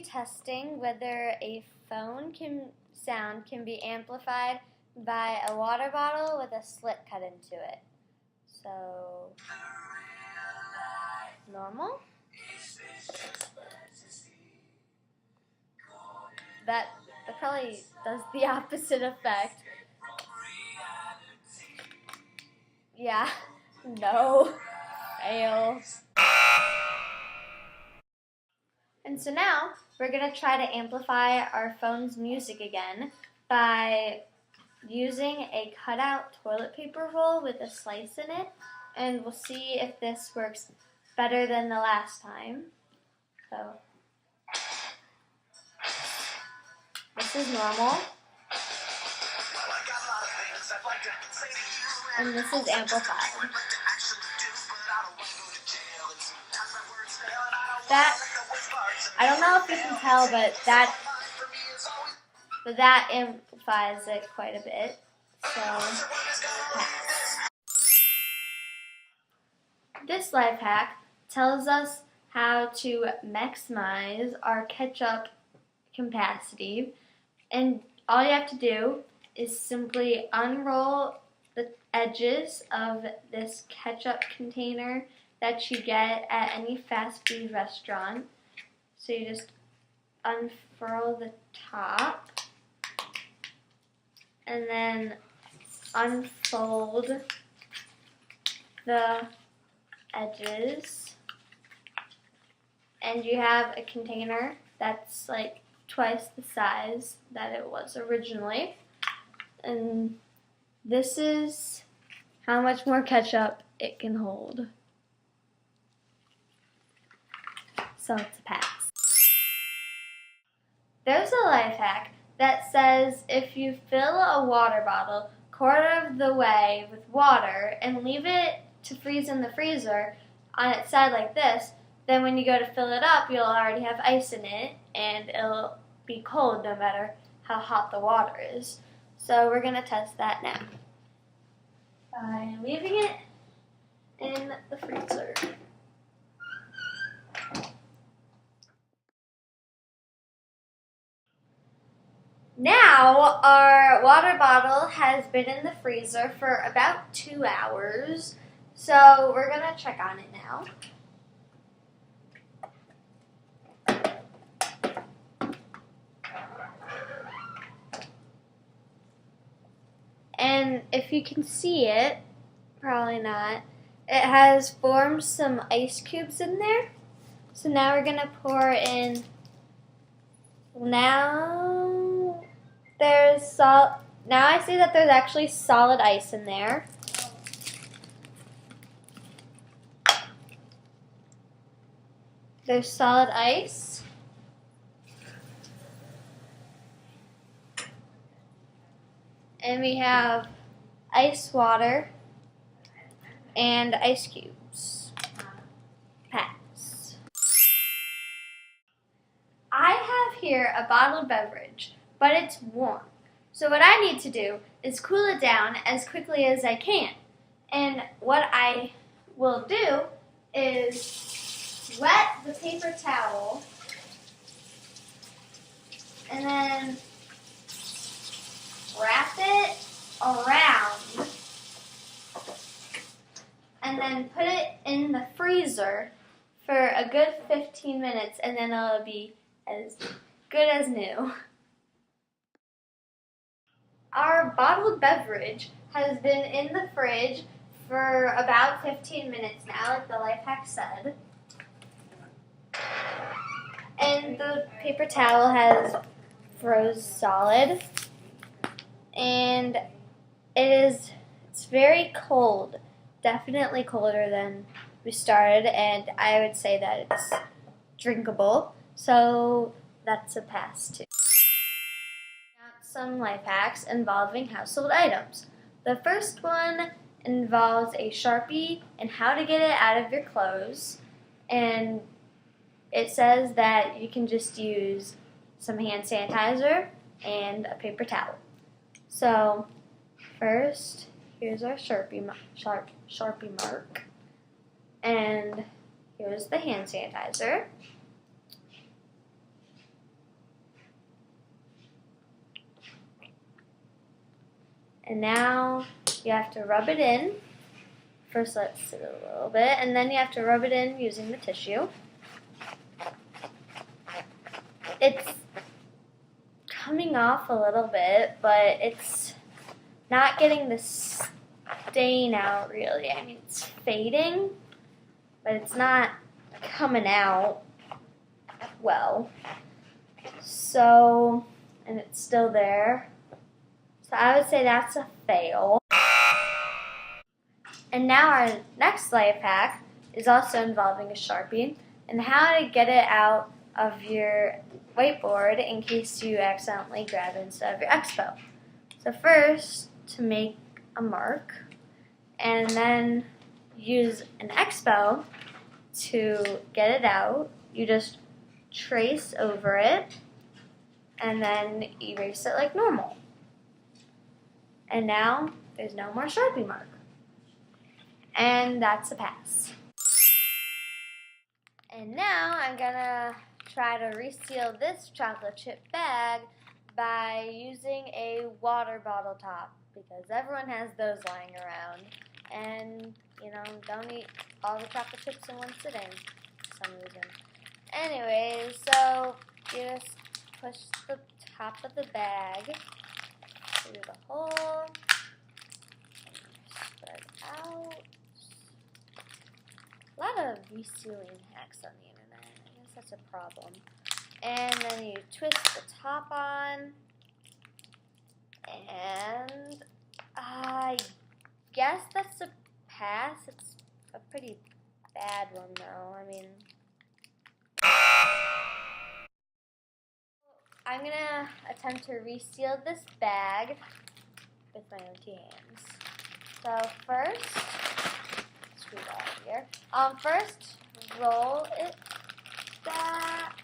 testing whether a phone sound can be amplified by a water bottle with a slit cut into it. So, normal. That probably does the opposite effect. Yeah, no, fail. And so now we're going to try to amplify our phone's music again by using a cutout toilet paper roll with a slice in it, and we'll see if this works better than the last time. So this is normal, and this is amplified. That, I don't know if you can tell, but that amplifies it quite a bit. So, pass. This life hack tells us how to maximize our ketchup capacity, and all you have to do is simply unroll the edges of this ketchup container that you get at any fast food restaurant. So you just unfurl the top and then unfold the edges, and you have a container that's like twice the size that it was originally. And this is how much more ketchup it can hold. So it's a pass. There's a life hack that says if you fill a water bottle quarter of the way with water and leave it to freeze in the freezer on its side like this, then when you go to fill it up, you'll already have ice in it and it'll be cold no matter how hot the water is. So we're going to test that now by leaving it in the freezer. Now our water bottle has been in the freezer for about 2 hours, so we're going to check on it now. And if you can see it, probably not, it has formed some ice cubes in there. So now we're going to pour in, now I see that there's actually solid ice in there. There's solid ice. And we have ice water and ice cubes. Pass. I have here a bottled beverage, but it's warm. So what I need to do is cool it down as quickly as I can. And what I will do is wet the paper towel and then wrap it around and then put it in the freezer for a good 15 minutes, and then it'll be as good as new. Our bottled beverage has been in the fridge for about 15 minutes now, like the life hack said. And the paper towel has froze solid. And it's very cold, definitely colder than we started, and I would say that it's drinkable, so that's a pass too. Now, some life hacks involving household items. The first one involves a Sharpie and how to get it out of your clothes, and it says that you can just use some hand sanitizer and a paper towel. So, first, here's our Sharpie mark, and here's the hand sanitizer. And now you have to rub it in. First let it sit a little bit, and then you have to rub it in using the tissue. It's coming off a little bit, but it's not getting the stain out really. I mean, it's fading, but it's not coming out well. So, and it's still there. So I would say that's a fail. And now our next life hack is also involving a Sharpie and how to get it out of your whiteboard in case you accidentally grab it instead of your expo. So first, to make a mark, and then use an expo to get it out. You just trace over it and then erase it like normal. And now there's no more Sharpie mark. And that's a pass. And now I'm gonna try to reseal this chocolate chip bag by using a water bottle top, because everyone has those lying around. And, you know, don't eat all the chocolate chips in one sitting for some reason. Anyways, so you just push the top of the bag through the hole, spread out. A lot of resealing hacks on the internet. I guess that's a problem. And then you twist the top on. And I guess that's a pass. It's a pretty bad one though. I mean, I'm going to attempt to reseal this bag with my empty hands. So first, screw that out of here. First, roll it back.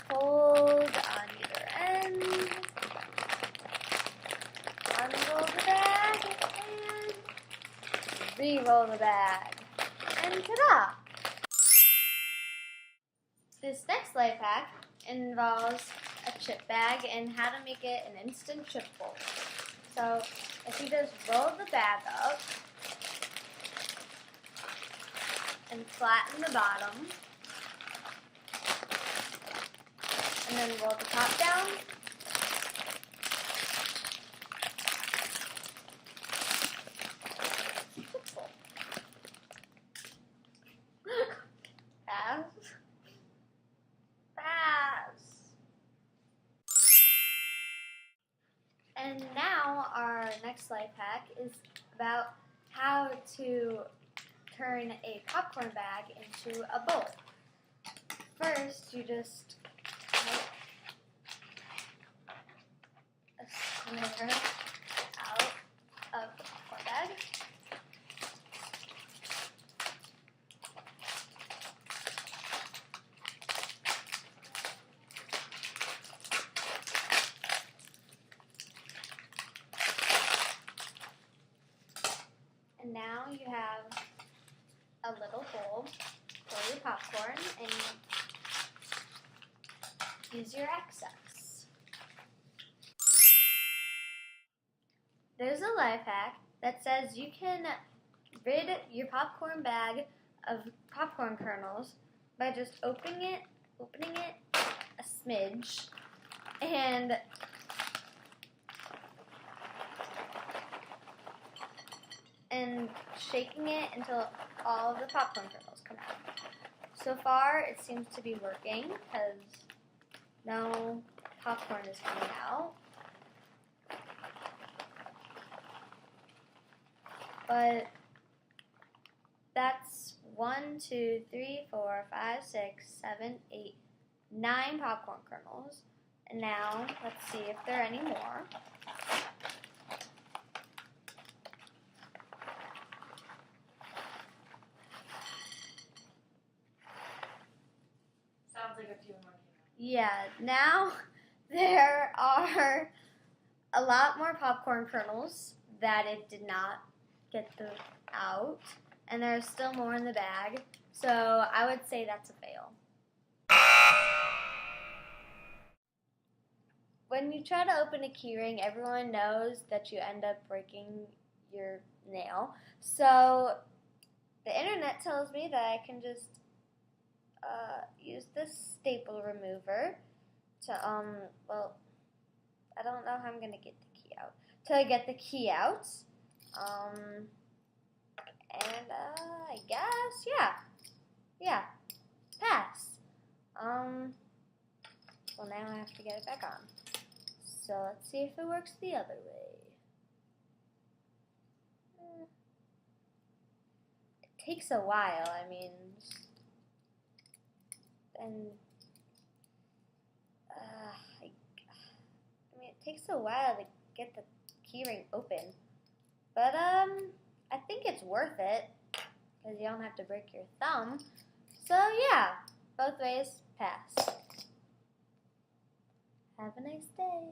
Fold on either end. Unroll the bag and re-roll the bag. And ta-da! This next life hack involves a chip bag and how to make it an instant chip bowl. So if you just roll the bag up and flatten the bottom, and then roll the top down, chip bowl. Pass. And now our next life hack is about how to turn a popcorn bag into a bowl. First, you just take a square out of the popcorn bag. And now you have a little bowl for your popcorn, and use your excess. There's a life hack that says you can rid your popcorn bag of popcorn kernels by just opening it a smidge and shaking it until all of the popcorn kernels come out. So far, it seems to be working because no popcorn is coming out. But that's 1, 2, 3, 4, 5, 6, 7, 8, 9 popcorn kernels. And now, let's see if there are any more. Yeah, now there are a lot more popcorn kernels that it did not get out, and there's still more in the bag, so I would say that's a fail. when you try to open a keyring, everyone knows that you end up breaking your nail. So the internet tells me that I can just use this staple remover to, well, I don't know how I'm going to get the key out. Till I get the key out. And I guess, yeah, pass. Well, now I have to get it back on. So let's see if it works the other way. It takes a while, I mean, and it takes a while to get the keyring open. But I think it's worth it because you don't have to break your thumb. So yeah, both ways, pass. Have a nice day.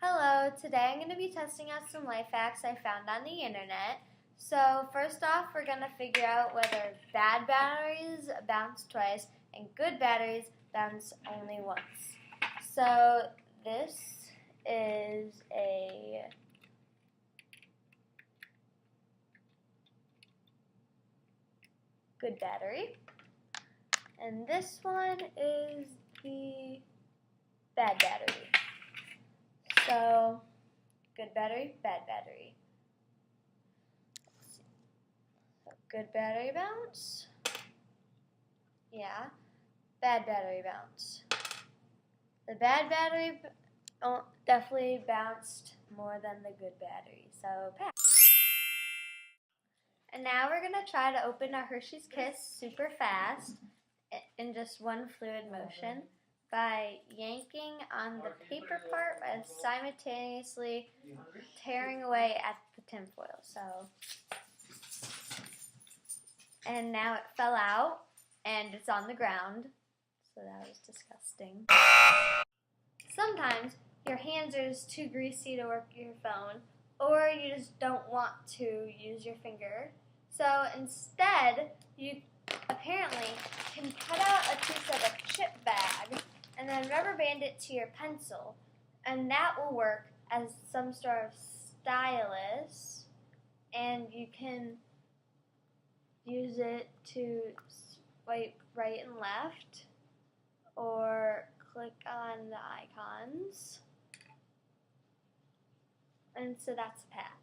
Hello, today I'm going to be testing out some life hacks I found on the internet. So first off, we're going to figure out whether bad batteries bounce twice and good batteries bounce only once. So this is a good battery, and this one is the bad battery. So, good battery, bad battery. Let's see. So, good battery bounce. Yeah. Bad battery bounce. The bad battery definitely bounced more than the good battery. So, pass. And now we're going to try to open a Hershey's Kiss super fast in just one fluid motion by yanking on the paper part and simultaneously tearing away at the tinfoil. So, and now it fell out and it's on the ground. So that was disgusting. Sometimes your hands are just too greasy to work your phone, or you just don't want to use your finger. So instead, you apparently can cut out a piece of a chip bag and then rubber band it to your pencil, and that will work as some sort of stylus, and you can use it to swipe right and left or click on the icons. And so that's a pass.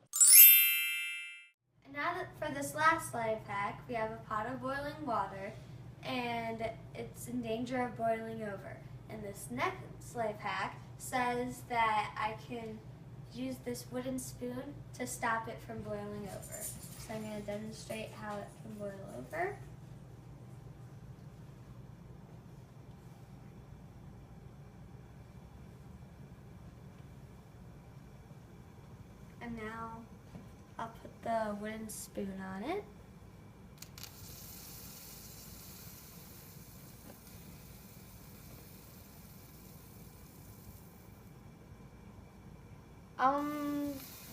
And now that for this last life hack, we have a pot of boiling water and it's in danger of boiling over. And this next life hack says that I can use this wooden spoon to stop it from boiling over. So I'm going to demonstrate how it can boil over. And now I'll put the wooden spoon on it.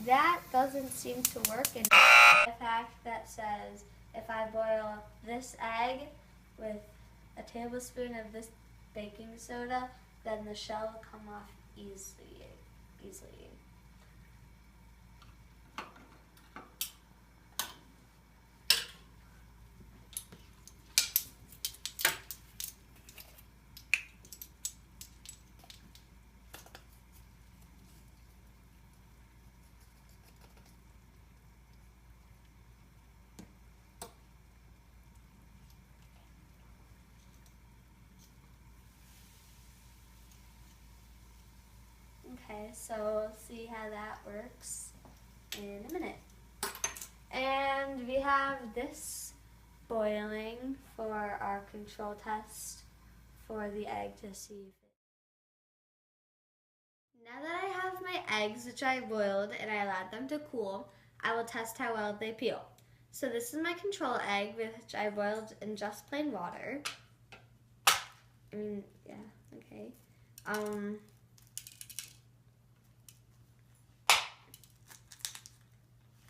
That doesn't seem to work. And a fact that says if I boil this egg with a tablespoon of this baking soda, then the shell will come off easily. Okay, so we'll see how that works in a minute. And we have this boiling for our control test for the egg to see if it... Now that I have my eggs, which I boiled and I allowed them to cool, I will test how well they peel. So this is my control egg, which I boiled in just plain water. Okay.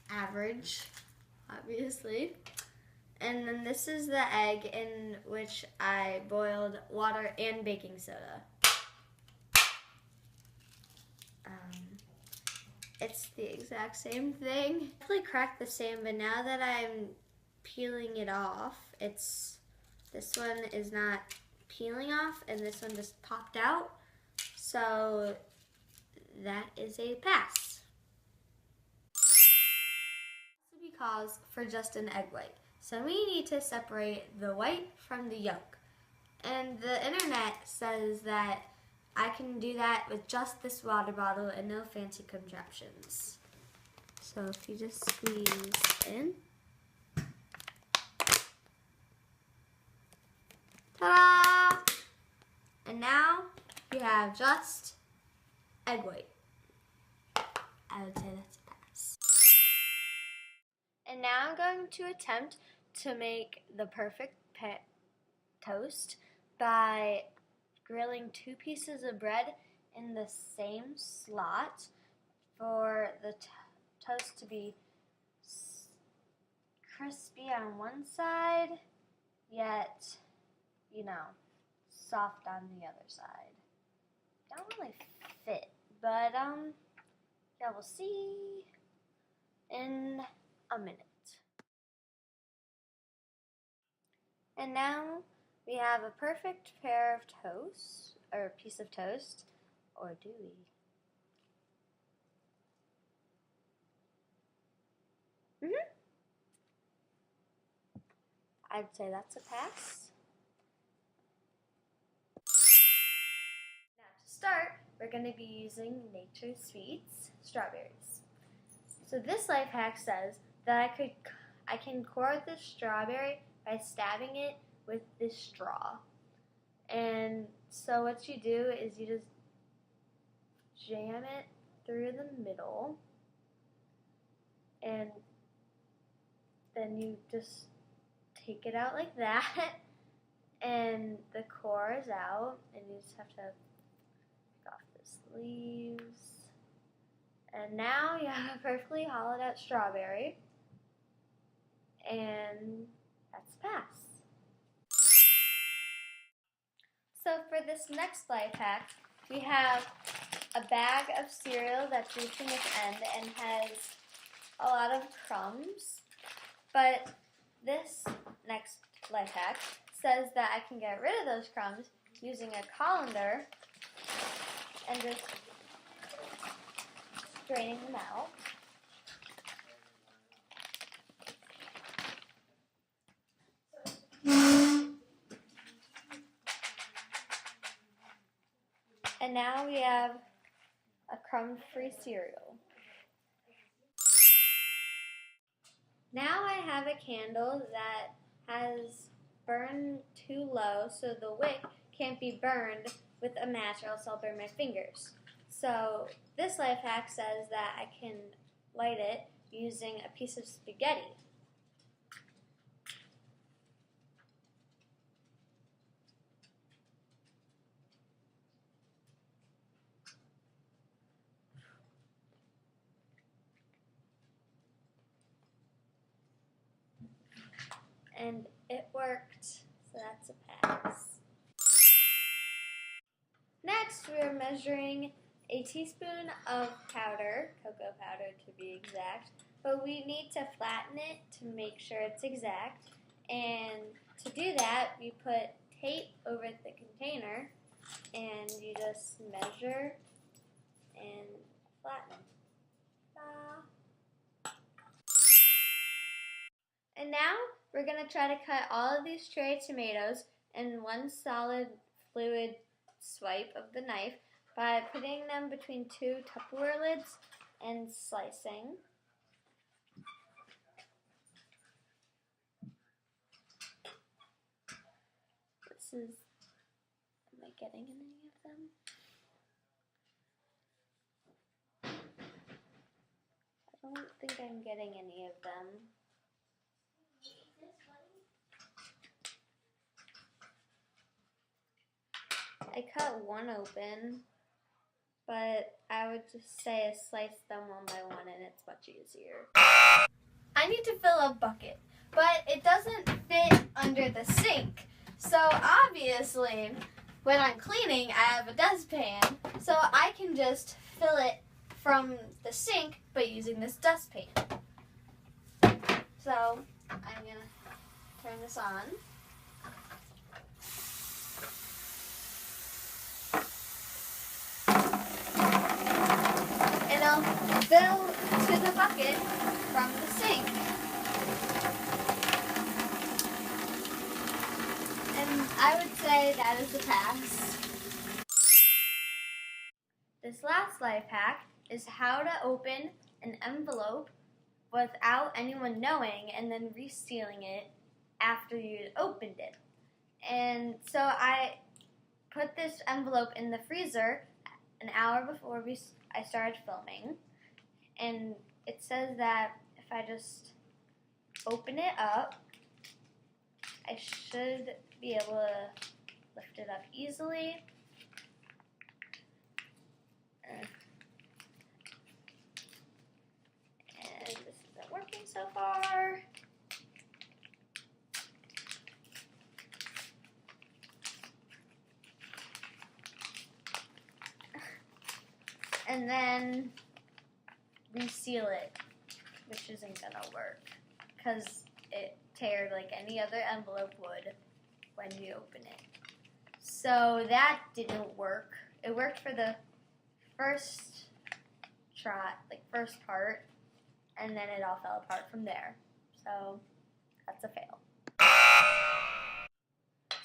Average, obviously. And then this is the egg in which I boiled water and baking soda. it's the exact same thing. I definitely cracked the same, but now that I'm peeling it off, this one is not peeling off and this one just popped out. So that is a pass. This calls for just an egg white. So we need to separate the white from the yolk. And the internet says that I can do that with just this water bottle and no fancy contraptions. So if you just squeeze in. Ta-da! And now you have just egg white. I would say that's a pass. And now I'm going to attempt to make the perfect toast by grilling 2 pieces of bread in the same slot for the toast to be crispy on one side, yet, you know, soft on the other side. Don't really fit, but yeah, we'll see in a minute. And now we have a perfect pair of toast, or piece of toast, or do we? I'd say that's a pass. Now to start, we're going to be using Nature's Sweets strawberries. So this life hack says that I can core the strawberry by stabbing it with this straw. And so what you do is you just jam it through the middle, and then you just take it out like that, and the core is out, and you just have to take off the sleeves. And now you have a perfectly hollowed out strawberry, and that's a pass. So for this next life hack, we have a bag of cereal that's reaching its end and has a lot of crumbs. But this next life hack says that I can get rid of those crumbs using a colander and just draining them out. And now we have a crumb-free cereal. Now I have a candle that has burned too low so the wick can't be burned with a match or else I'll burn my fingers. So this life hack says that I can light it using a piece of spaghetti. And it worked, so that's a pass. Next, we are measuring a teaspoon of powder, cocoa powder to be exact, but we need to flatten it to make sure it's exact. And to do that, we put tape over the container, and you just measure and flatten. And now we're going to try to cut all of these cherry tomatoes in one solid fluid swipe of the knife by putting them between 2 Tupperware lids and slicing. Am I getting in any of them? I don't think I'm getting any of them. I cut one open, but I would just say I slice them one by one and it's much easier. I need to fill a bucket, but it doesn't fit under the sink. So obviously, when I'm cleaning, I have a dustpan, so I can just fill from the sink, but using this dustpan. So I'm going to turn this on. And I'll fill to the bucket from the sink. And I would say that is a pass. This last life hack is how to open an envelope without anyone knowing and then resealing it after you opened it. And so I put this envelope in the freezer an hour before I started filming, and it says that if I just open it up, I should be able to lift it up easily. And this isn't working so far. And then reseal it, which isn't gonna work because it tears like any other envelope would when you open it. So that didn't work. It worked for the first try, like first part, and then it all fell apart from there. So that's a fail.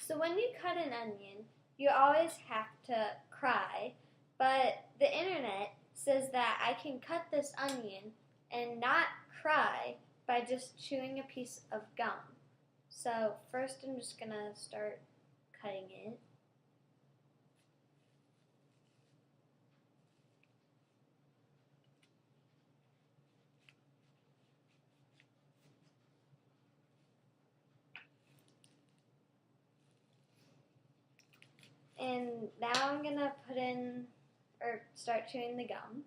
So when you cut an onion, you always have to cry, but the internet says that I can cut this onion and not cry by just chewing a piece of gum. So first I'm just gonna start cutting it. And now I'm gonna start chewing the gum.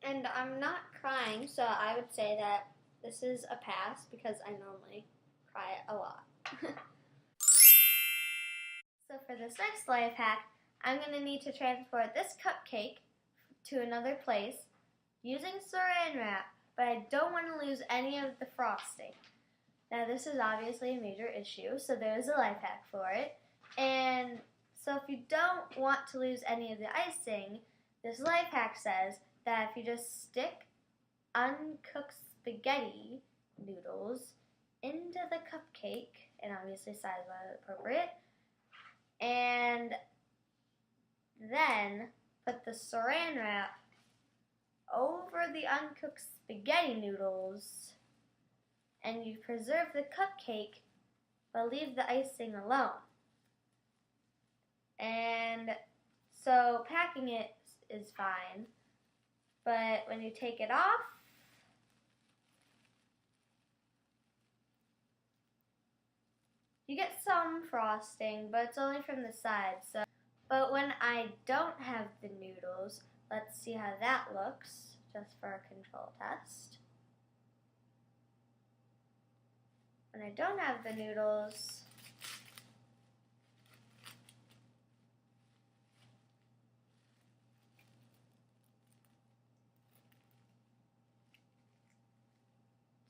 And I'm not crying, so I would say that this is a pass because I normally cry a lot. So for this next life hack, I'm going to need to transport this cupcake to another place using saran wrap, but I don't want to lose any of the frosting. Now this is obviously a major issue, so there's a life hack for it. And so if you don't want to lose any of the icing, this life hack says that if you just stick uncooked spaghetti noodles into the cupcake, and obviously size-wise appropriate, and then put the saran wrap over the uncooked spaghetti noodles, and you preserve the cupcake but leave the icing alone. And so packing it is fine, but when you take it off, you get some frosting, but it's only from the sides. But when I don't have the noodles, let's see how that looks, just for a control test. When I don't have the noodles,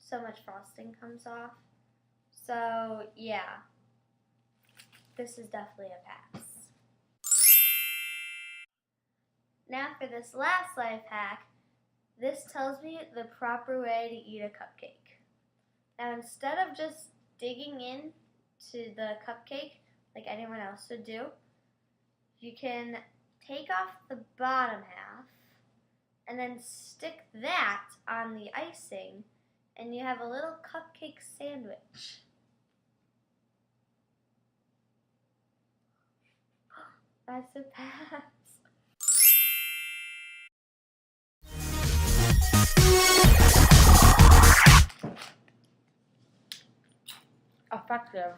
so much frosting comes off. So yeah, this is definitely a pass. Now for this last life hack, this tells me the proper way to eat a cupcake. Now instead of just digging in to the cupcake like anyone else would do, you can take off the bottom half and then stick that on the icing, and you have a little cupcake sandwich. That's a pass. Effective.